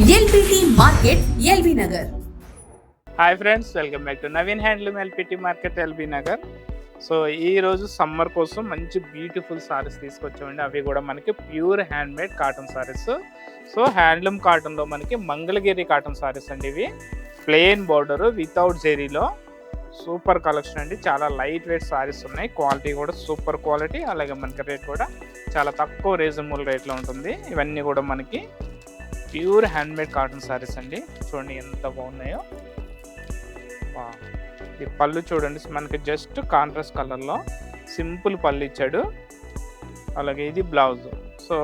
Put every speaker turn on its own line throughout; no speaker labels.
LBT market LB Nagar.
Hi friends, welcome back to Naveen handloom LPT market LB Nagar. So ఈ రోజు summer కోసం మంచి beautiful saris తీసుకొచ్చామండి. అవి కూడా మనకి pure handmade cotton saris. So handloom కాటన్లో మనకి మంగళగిరి కాటన్ సారీస్ అండి. ఇవి ప్లెయిన్ బార్డర్ వితౌట్ జెరీలో సూపర్ కలెక్షన్ అండి. చాలా లైట్ వెయిట్ సారీస్ ఉన్నాయి. క్వాలిటీ కూడా సూపర్ క్వాలిటీ, అలాగే మనకి రేట్ కూడా చాలా తక్కువ రీజనబుల్ రేట్లో ఉంటుంది. ఇవన్నీ కూడా మనకి ప్యూర్ హ్యాండ్మేడ్ కాటన్ సారీస్ అండి. చూడండి ఎంత బాగున్నాయో. ఈ పళ్ళు చూడండి, మనకి జస్ట్ కాంట్రాస్ట్ కలర్లో సింపుల్ పళ్ళు ఇచ్చాడు. అలాగే ఇది బ్లౌజ్. సో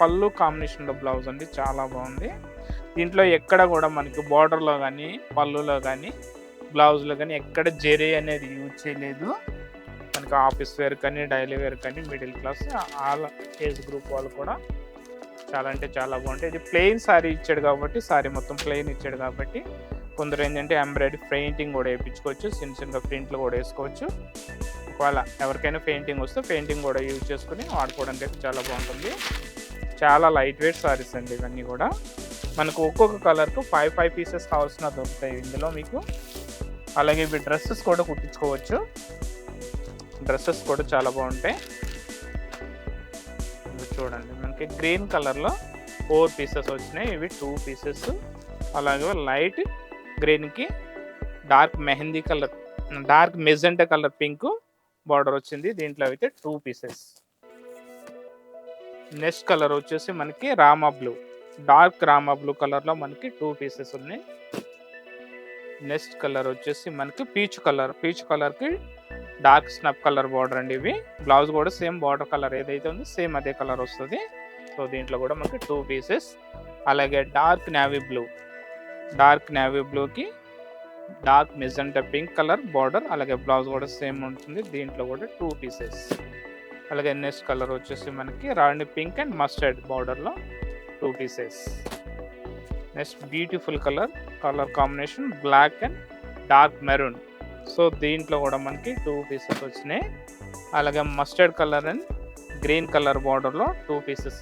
పళ్ళు కాంబినేషన్లో బ్లౌజ్ అండి, చాలా బాగుంది. దీంట్లో ఎక్కడ కూడా మనకి బార్డర్లో కానీ పళ్ళులో కానీ బ్లౌజ్లో కానీ ఎక్కడ జెరీ అనేది యూజ్ చేయలేదు. మనకి ఆఫీస్ వేర్ కానీ డైలీ వేర్ కానీ middle class all age group వాళ్ళు కూడా చాలా అంటే చాలా బాగుంటాయి. ఇది ప్లెయిన్ సారీ ఇచ్చాడు కాబట్టి, సారీ మొత్తం ప్లెయిన్ ఇచ్చాడు కాబట్టి కొందరు ఏంటంటే ఎంబ్రాయిడరీ పెయింటింగ్ కూడా వేయించుకోవచ్చు, చిన్న చిన్న ప్రింట్లు కూడా వేసుకోవచ్చు. ఒకవేళ ఎవరికైనా పెయింటింగ్ వస్తే పెయింటింగ్ కూడా యూజ్ చేసుకుని వాడుకోవడానికి అయితే చాలా బాగుంటుంది. చాలా లైట్ వెయిట్ సారీస్ అండి ఇవన్నీ కూడా. మనకు ఒక్కొక్క కలర్కు 5 పీసెస్ కావాల్సిన దొరుకుతాయి ఇందులో మీకు. అలాగే ఇవి డ్రెస్సెస్ కూడా కుట్టించుకోవచ్చు. డ్రెస్సెస్ కూడా చాలా బాగుంటాయి. చూడండి, మనకి గ్రీన్ కలర్లో 4 పీసెస్ వచ్చినాయి. ఇవి 2 పీసెస్. అలాగే లైట్ గ్రీన్కి dark mehndi colour, dark magenta colour pink border వచ్చింది. దీంట్లో అయితే 2 పీసెస్. నెక్స్ట్ కలర్ వచ్చేసి మనకి Rama blue, dark Rama blue కలర్లో మనకి 2 పీసెస్ ఉన్నాయి. నెక్స్ట్ కలర్ వచ్చేసి మనకి పీచ్ కలర్కి డార్క్ స్నప్ కలర్ బార్డర్ అండి. ఇవి బ్లౌజ్ కూడా సేమ్ బార్డర్ కలర్ ఏదైతే ఉందో సేమ్ అదే కలర్ వస్తుంది. సో దీంట్లో కూడా మనకి 2 పీసెస్. అలాగే డార్క్ నేవీ బ్లూకి dark magenta pink colour border, అలాగే బ్లౌజ్ కూడా సేమ్ ఉంటుంది. దీంట్లో కూడా 2 పీసెస్. అలాగే నెక్స్ట్ కలర్ వచ్చేసి మనకి రాణి పింక్ అండ్ మస్టర్డ్ బార్డర్లో 2 pieces. Next beautiful colour combination black and dark maroon. So దీంట్లో కూడా మనకి 2 పీసెస్ వచ్చినాయి. అలాగే mustard colour and green colour బార్డర్లో 2 పీసెస్.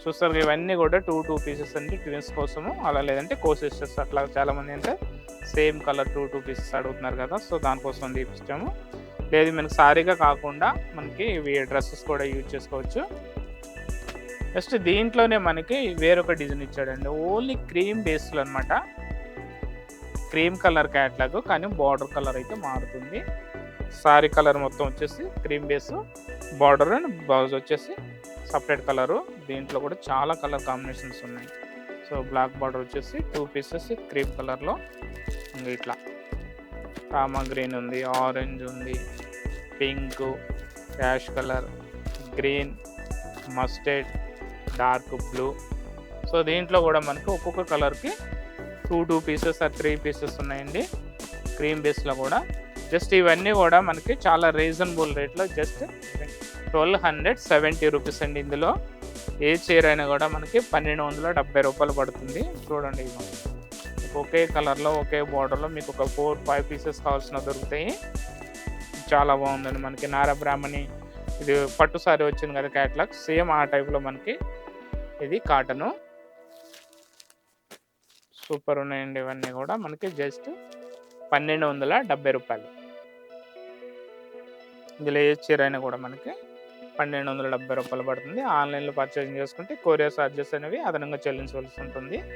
చూస్తారు ఇవన్నీ కూడా 2 పీసెస్ అండి ట్విన్స్ కోసము. అలా లేదంటే కో సిస్టర్స్ అట్లా చాలామంది అంటే సేమ్ కలర్ 2 పీసెస్ అడుగుతున్నారు కదా, సో దానికోసం తీపిస్తాము. లేదు మనకి సారీగా కాకుండా మనకి ఇవి డ్రెస్సెస్ కూడా యూజ్ చేసుకోవచ్చు. నెక్స్ట్ దీంట్లోనే మనకి వేరొక డిజైన్ ఇచ్చాడండి. ఓన్లీ క్రీమ్ బేస్లో అనమాట. క్రీమ్ కలర్ క్యాట్లాగ్, కానీ బార్డర్ కలర్ అయితే మారుతుంది. సారీ కలర్ మొత్తం వచ్చేసి cream base, border and blouse వచ్చేసి సపరేట్ కలరు. దీంట్లో కూడా చాలా కలర్ కాంబినేషన్స్ ఉన్నాయి. సో బ్లాక్ బార్డర్ వచ్చేసి 2 పీసెస్ క్రీమ్ కలర్లో. ఇట్లా రామా గ్రీన్ ఉంది, ఆరెంజ్ ఉంది, pink, ash colour, green, mustard, dark blue. So దీంట్లో కూడా మనకు ఒక్కొక్క కలర్కి 2 పీసెస్ 3 పీసెస్ ఉన్నాయండి క్రీమ్ బేస్లో కూడా. జస్ట్ ఇవన్నీ కూడా మనకి చాలా రీజనబుల్ రేట్లో జస్ట్ 1270 రూపీస్ అండి. ఇందులో ఏ చీర అయినా కూడా మనకి 1270 రూపాయలు పడుతుంది. చూడండి, ఒకే కలర్లో ఒకే బార్డర్లో మీకు ఒక 4-5 పీసెస్ కావాల్సిన దొరుకుతాయి. చాలా బాగుందండి. మనకి నారా బ్రాహ్మణి ఇది పట్టు సారీ వచ్చింది కదా క్యాట్లాగ్, సేమ్ ఆ టైప్లో మనకి ఇది కాటను. సూపర్ ఉన్నాయండి ఇవన్నీ కూడా. మనకి జస్ట్ 1270 రూపాయలు. ఇందులో ఏ చీర అయినా కూడా మనకి 1270 రూపాయలు పడుతుంది. ఆన్లైన్లో పర్చేజ్ చేసుకుంటే కొరియర్ ఛార్జెస్ అనేవి అదనంగా చెల్లించవలసి ఉంటుంది.